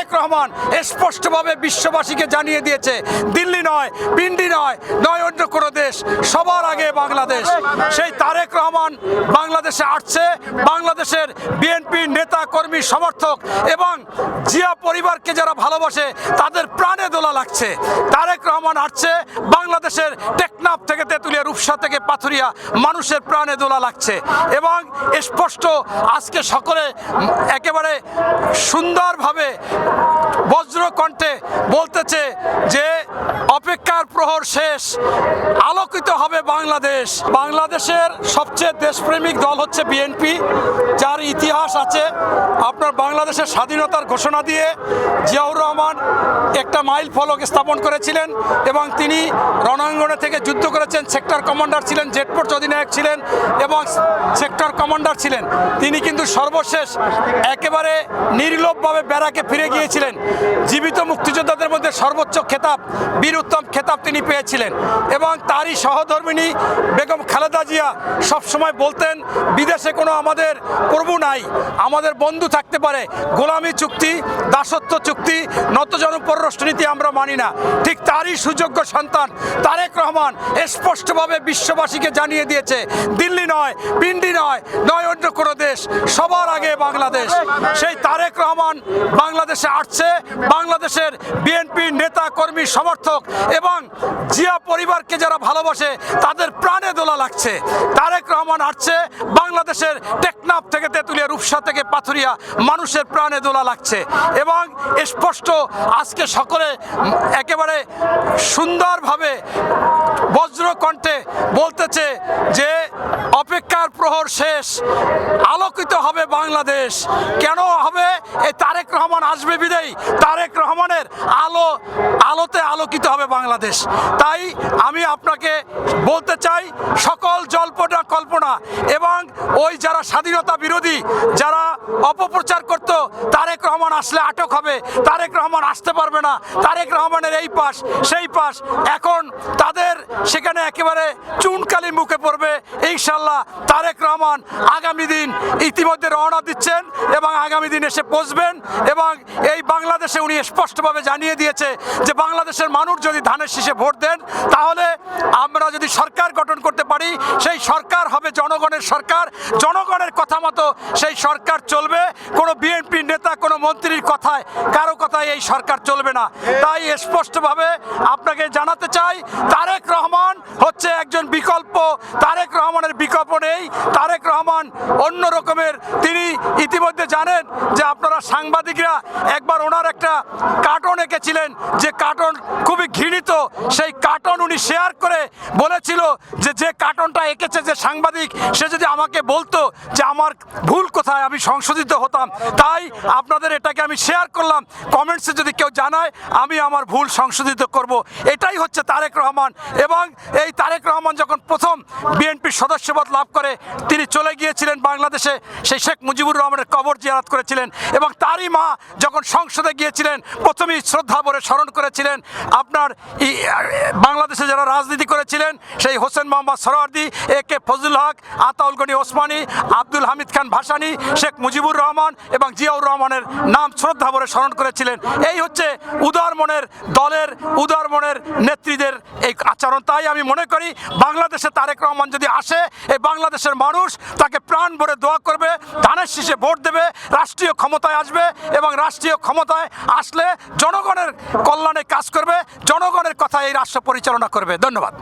তারেক রহমান স্পষ্টভাবে বিশ্ববাসীকে জানিয়ে দিয়েছে, দিল্লি নয়, পিন্ডি নয়, অন্য কোনো দেশ, সবার আগে বাংলাদেশ। সেই তারেক রহমান বাংলাদেশে আসছে। বাংলাদেশের বিএনপি নেতা কর্মী সমর্থক এবং জিয়া পরিবারকে যারা ভালোবাসে তাদের প্রাণে দোলা লাগছে। তারেক রহমান আসছে। বাংলাদেশের টেকনাফ থেকে তেঁতুলিয়া, রূপসা থেকে পাথুরিয়া মানুষের প্রাণে দোলা লাগছে এবং স্পষ্ট আজকে সকলে একেবারে সুন্দরভাবে বজ্রকণ্ঠে বলতেছে যে অপেক্ষার প্রহর শেষ, আলোকিত হবে বাংলাদেশ। বাংলাদেশের সবচেয়ে দেশপ্রেমিক দল হচ্ছে বিএনপি, যার ইতিহাস আছে। আপনার বাংলাদেশের স্বাধীনতার ঘোষণা দিয়ে জিয়াউর রহমান একটা মাইল ফলক স্থাপন করেছিলেন এবং তিনি রণাঙ্গনে থেকে যুদ্ধ করেছেন, সেক্টর কমান্ডার ছিলেন, জেটফোর্স অধিনায়ক ছিলেন এবং সেক্টর কমান্ডার ছিলেন। তিনি কিন্তু সর্বশেষ একেবারে নির্লোভভাবে ব্যারাকে ফিরে গিয়েছিলেন। জীবিত মুক্তিযোদ্ধাদের মধ্যে সর্বোচ্চ খেতাব, বীর উত্তম খেতাব তিনি পেয়েছিলেন এবং তারই সহধর্মিণী বেগম খালেদা জিয়া সবসময় বলতেন, বিদেশে কোনো আমাদের প্রভু নাই, আমাদের বন্ধু থাকতে পারে, গোলামি চুক্তি, দাসত্ব চুক্তি, নতজন পররাষ্ট্রনীতি আমরা মানি না। ঠিক তারই সুযোগ্য সন্তান তারেক রহমান স্পষ্টভাবে বিশ্ববাসীকে জানিয়ে দিয়েছে, দিল্লি নয়, পিন্ডি নয়, অন্য কোনো দেশ, সবার আগে বাংলাদেশ। সেই তারেক রহমান বাংলাদেশে আসছে। বাংলাদেশের বিএনপি নেতা কর্মী সমর্থক এবং জিয়া পরিবারকে যারা ভালোবাসে তাদের প্রাণে দোলা লাগছে। তারেক রহমান আসছে। বাংলাদেশের টেকনাফ থেকে তেঁতুলিয়া, রূপসা থেকে পাথুরিয়া মানুষের প্রাণে দোলা লাগছে এবং স্পষ্ট আজকে সকলে একেবারে সুন্দরভাবে বজ্রকণ্ঠে বলতেছে যে অপেক্ষার প্রহর শেষ, আলোকিত হবে বাংলাদেশ। কেন হবে? এই তারেক রহমান আসবে বিদেই তারেক রহমানের আলোতে আলোকিত হবে বাংলাদেশ। তাই আমি আপনাকে বলতে চাই, সকল জল্পনা কল্পনা এবং ওই যারা স্বাধীনতা বিরোধী যারা অপপ্রচার করত, তারেক রহমান আসলে আটক হবে, তারেক রহমান আসতে পারবে না, তারেক রহমানের এই পাশ সেই পাশ, এখন তাদের সেখানে একেবারে চুনকালি মুখে পড়বে। ইনশাল্লাহ তারেক রহমান আগামী দিন ইতিমধ্যে রওনা দিচ্ছেন এবং আগামী দিন এসে পৌঁছবেন এবং এই বাংলাদেশে উনি স্পষ্টভাবে জানিয়ে দিয়েছে যে বাংলাদেশের মানুষ যদি ধানের শীষে ভোট দেন তাহলে আমরা যদি সরকার গঠন করতে পারি, সেই সরকার হবে জনগণের সরকার, জনগণের কথা মতো সেই সরকার চলবে। কোনো বিএনপি নেতা, কোনো মন্ত্রীর কথায়, কারো কথায় এই সরকার চলবে না। তাই স্পষ্টভাবে আপনাকে জানাতে চাই, তারেক রহমান হচ্ছে একজন বিকল্প। তারেক রহমানের বিকল্প নেই। তারেক রহমান অন্য রকমের। তিনি ইতিমধ্যে জানেন যে আপনারা সাংবাদিকরা একবার ওনার একটা কার্টন এঁকেছিলেন, যে কার্টন খুবই ঘৃণিত। সেই কার্টন উনি শেয়ার করে বলেছিল যে কার্টনটা এঁকেছে যে সাংবাদিক, সে যদি আমাকে বলতো যে আমার ভুল কোথায়, আমি সংশোধিত হতাম। তাই আপনাদের এটাকে আমি শেয়ার করলাম। কমেন্টসে যদি কেউ জানায় আমি আমার ভুল সংশোধিত করব। এটাই হচ্ছে তারেক রহমান। এবং এই তারেক রহমান যখন প্রথম বিএনপির সদস্যপদ লাভ করে তিনি চলে গিয়েছিলেন বাংলাদেশে, সেই শেখ মুজিবুর রহমানের কবর জিয়ারত করেছিলেন এবং তারই মা যখন সংসদে গিয়েছিলেন প্রথমেই শ্রদ্ধা ভরে স্মরণ করেছিলেন আপনার বাংলাদেশে যারা রাজনীতি করেছিলেন, সেই হোসেন মোহাম্মদ সোহরাওয়ার্দী, একে ফজলুল হক, আতাউল গনি ওসমানী, আব্দুল হামিদ খান ভাসানী, শেখ মুজিবুর রহমান এবং জিয়াউর রহমানের নাম শ্রদ্ধা ভরে স্মরণ করেছিলেন। এই হচ্ছে উদার মনের দলের, উদার মনের নেত্রীদের এই আচরণ। তাই আমি মনে করি বাংলাদেশে তারেক রহমান যদি আসে, এই বাংলাদেশের মানুষ তাকে প্রাণ ভরে দোয়া করবে, ধানের শীষে ভোট দেবে, রাষ্ট্রীয় ক্ষমতায় আসবে এবং রাষ্ট্রীয় ক্ষমতায় আসলে জনগণের কল্যাণে কাজ করবে, জনগণের কথা এই রাষ্ট্র পরিচালনা করবে। ধন্যবাদ।